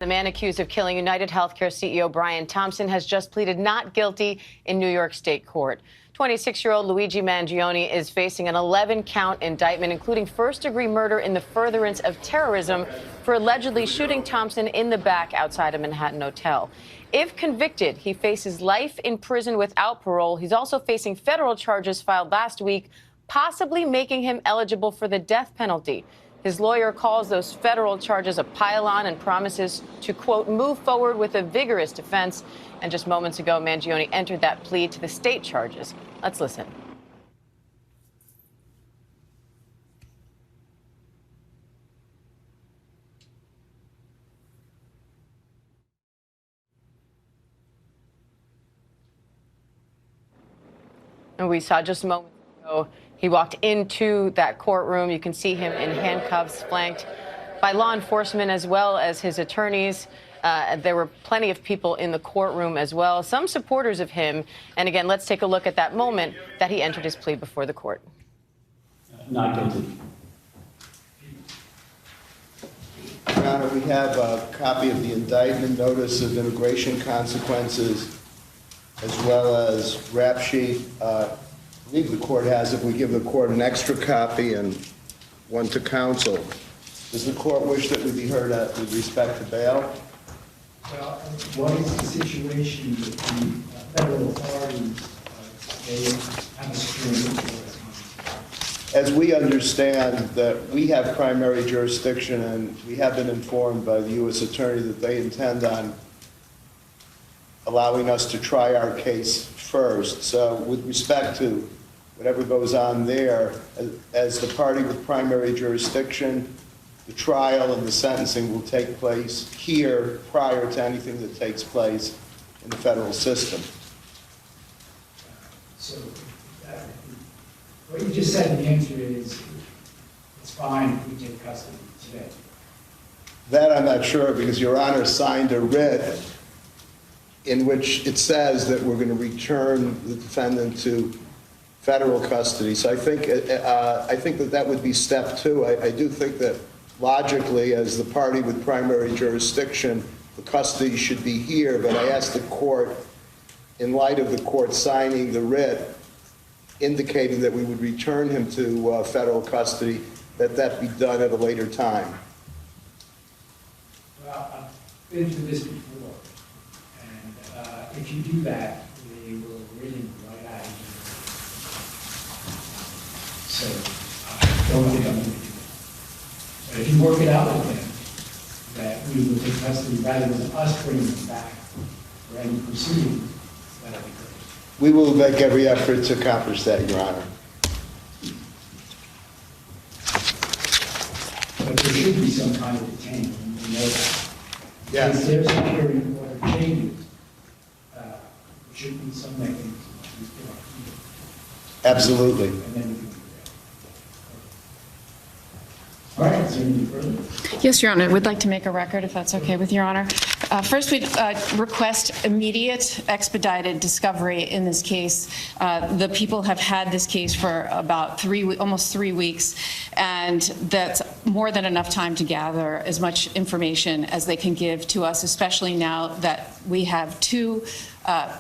The man accused of killing UnitedHealthcare CEO Brian Thompson has just pleaded not guilty in New York State court. 26-year-old Luigi Mangione is facing an 11-count indictment, including first-degree murder in the furtherance of terrorism for allegedly shooting Thompson in the back outside a Manhattan hotel. If convicted, he faces life in prison without parole. He's also facing federal charges filed last week, possibly making him eligible for the death penalty. His lawyer calls those federal charges a pile-on and promises to, quote, move forward with a vigorous defense. And just moments ago, Mangione entered that plea to the state charges. Let's listen. And we saw just moments ago, he walked into that courtroom. You can see him in handcuffs, flanked by law enforcement as well as his attorneys. There were plenty of people in the courtroom as well, some supporters of him. And again, let's take a look at that moment that he entered his plea before the court. Not guilty. Your Honor, we have a copy of the indictment, notice of immigration consequences, as well as rap sheet. I believe the court has it. We give the court an extra copy and one to counsel. Does the court wish that we be heard with respect to bail? Well, what is the situation with the federal authorities? They have a security. As we understand that we have primary jurisdiction, and we have been informed by the U.S. Attorney that they intend on allowing us to try our case first. So with respect to whatever goes on there, as the party with primary jurisdiction, the trial and the sentencing will take place here prior to anything that takes place in the federal system. So what you just said, the answer is it's fine if we take custody today. That I'm not sure, because Your Honor signed a writ in which it says that we're going to return the defendant to federal custody. So I think that would be step two. I do think that logically, as the party with primary jurisdiction, the custody should be here, but I asked the court, in light of the court signing the writ, indicating that we would return him to federal custody, that be done at a later time. Well, I've been through this before, and if you do that, they will really right out of you. So don't think I'm going to do that. But if you work it out with them, that we will take custody rather than us bringing them back for any proceedings, that'll be great. We will make every effort to accomplish that, Your Honor. But there should be some kind of detainment, we know that. Yes. If there's a hearing or changes, there should be some mechanism. Absolutely. And then we can do that. All right, is there any further? Yes, Your Honor. We'd like to make a record, if that's okay with Your Honor. First, we'd request immediate expedited discovery in this case. The people have had this case for about almost 3 weeks, and that's more than enough time to gather as much information as they can give to us, especially now that we have two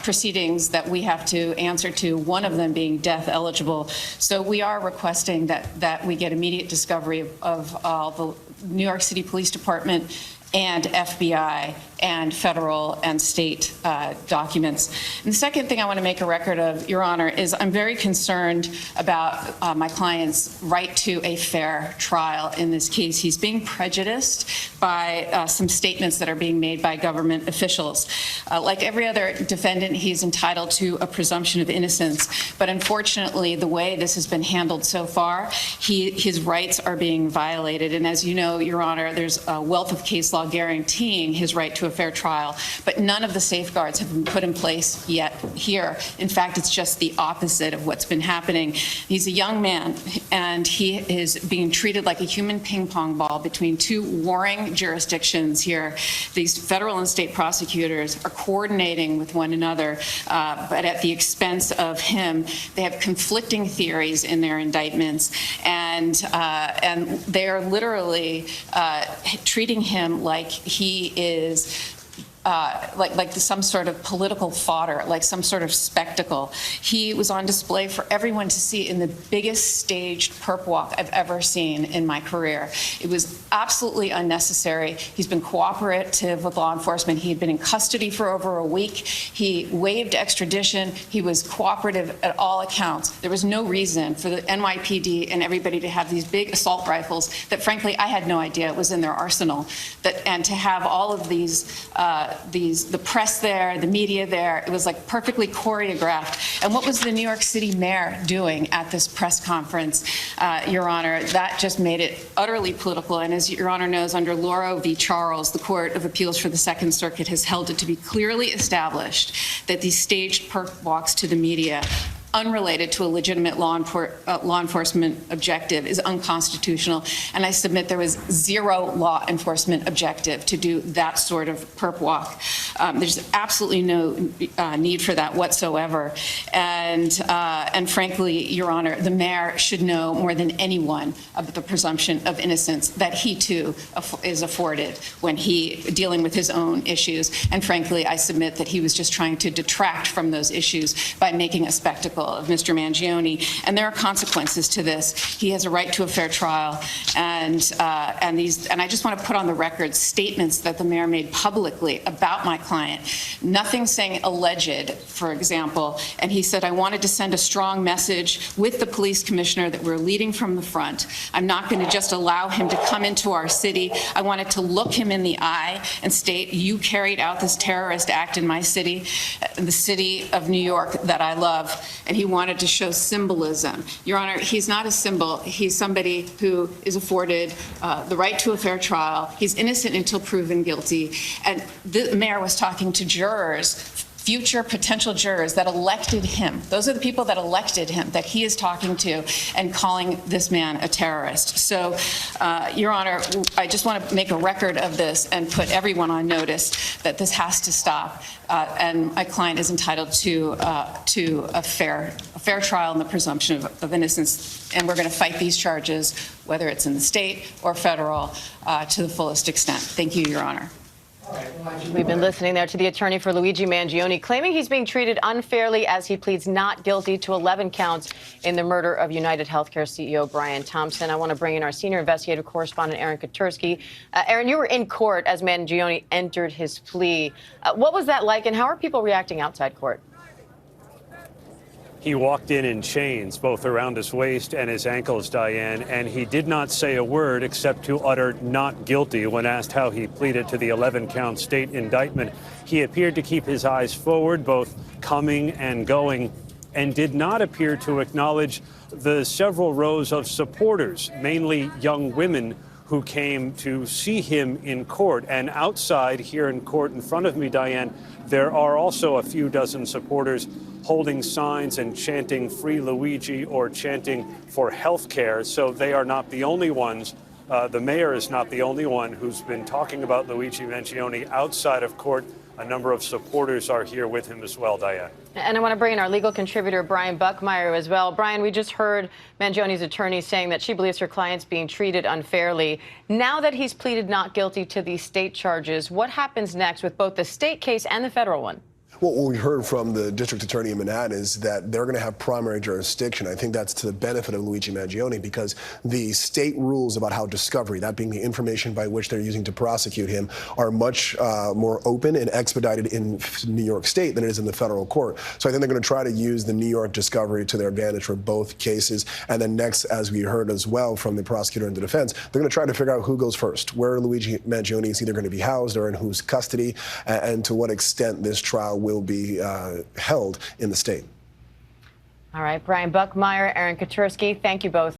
proceedings that we have to answer to, one of them being death eligible. So we are requesting that we get immediate discovery of the New York City Police Department and FBI and federal and state documents. And the second thing I want to make a record of, Your Honor, is I'm very concerned about my client's right to a fair trial in this case. He's being prejudiced by some statements that are being made by government officials. Like every other defendant, he's entitled to a presumption of innocence. But unfortunately, the way this has been handled so far, his rights are being violated. And as you know, Your Honor, there's a wealth of case law guaranteeing his right to a a fair trial, but none of the safeguards have been put in place yet here. In fact, it's just the opposite of what's been happening. He's a young man, and he is being treated like a human ping pong ball between two warring jurisdictions here. These federal and state prosecutors are coordinating with one another, but at the expense of him. They have conflicting theories in their indictments, and they are literally treating him like he is like some sort of political fodder, like some sort of spectacle. He was on display for everyone to see in the biggest staged perp walk I've ever seen in my career. It was absolutely unnecessary. He's been cooperative with law enforcement. He had been in custody for over a week. He waived extradition. He was cooperative at all accounts. There was no reason for the NYPD and everybody to have these big assault rifles that, frankly, I had no idea it was in their arsenal. And to have all of the press there, the media there, it was like perfectly choreographed. And what was the New York City mayor doing at this press conference, Your Honor? That just made it utterly political. And as Your Honor knows, under Lauro v. Charles, the Court of Appeals for the Second Circuit has held it to be clearly established that these staged perp walks to the media, unrelated to a legitimate law enforcement objective, is unconstitutional. And I submit there was zero law enforcement objective to do that sort of perp walk. There's absolutely no need for that whatsoever. And frankly, Your Honor, the mayor should know more than anyone of the presumption of innocence that he too is afforded when dealing with his own issues. And frankly, I submit that he was just trying to detract from those issues by making a spectacle of Mr. Mangione, and there are consequences to this. He has a right to a fair trial, and I just want to put on the record statements that the mayor made publicly about my client. Nothing saying alleged, for example, and he said, I wanted to send a strong message with the police commissioner that we're leading from the front. I'm not going to just allow him to come into our city. I wanted to look him in the eye and state, you carried out this terrorist act in my city, the city of New York that I love. And he wanted to show symbolism. Your Honor, he's not a symbol. He's somebody who is afforded the right to a fair trial. He's innocent until proven guilty. And the mayor was talking to jurors, future potential jurors that elected him. Those are the people that elected him that he is talking to and calling this man a terrorist. So, Your Honor, I just want to make a record of this and put everyone on notice that this has to stop. And my client is entitled to a fair trial and the presumption of innocence. And we're going to fight these charges, whether it's in the state or federal, to the fullest extent. Thank you, Your Honor. We've been listening there to the attorney for Luigi Mangione, claiming he's being treated unfairly as he pleads not guilty to 11 counts in the murder of UnitedHealthcare CEO Brian Thompson. I want to bring in our senior investigative correspondent, Aaron Katursky. Aaron, you were in court as Mangione entered his plea. What was that like, and how are people reacting outside court? He walked in chains, both around his waist and his ankles, Diane, and he did not say a word except to utter not guilty when asked how he pleaded to the 11-count state indictment. He appeared to keep his eyes forward, both coming and going, and did not appear to acknowledge the several rows of supporters, mainly young women, who came to see him in court. And outside here in court in front of me, Diane, there are also a few dozen supporters holding signs and chanting "Free Luigi" or chanting for health care. So they are not the only ones. The mayor is not the only one who's been talking about Luigi Mangione outside of court. A number of supporters are here with him as well, Diane. And I want to bring in our legal contributor, Brian Buckmeyer, as well. Brian, we just heard Mangione's attorney saying that she believes her client's being treated unfairly. Now that he's pleaded not guilty to these state charges, what happens next with both the state case and the federal one? Well, what we heard from the district attorney in Manhattan is that they're going to have primary jurisdiction. I think that's to the benefit of Luigi Mangione because the state rules about how discovery, that being the information by which they're using to prosecute him, are much more open and expedited in New York State than it is in the federal court. So I think they're going to try to use the New York discovery to their advantage for both cases. And then next, as we heard as well from the prosecutor and the defense, they're going to try to figure out who goes first, where Luigi Mangione is either going to be housed or in whose custody, and to what extent this trial will be held in the state. All right, Brian Buckmeyer, Aaron Katursky, thank you both.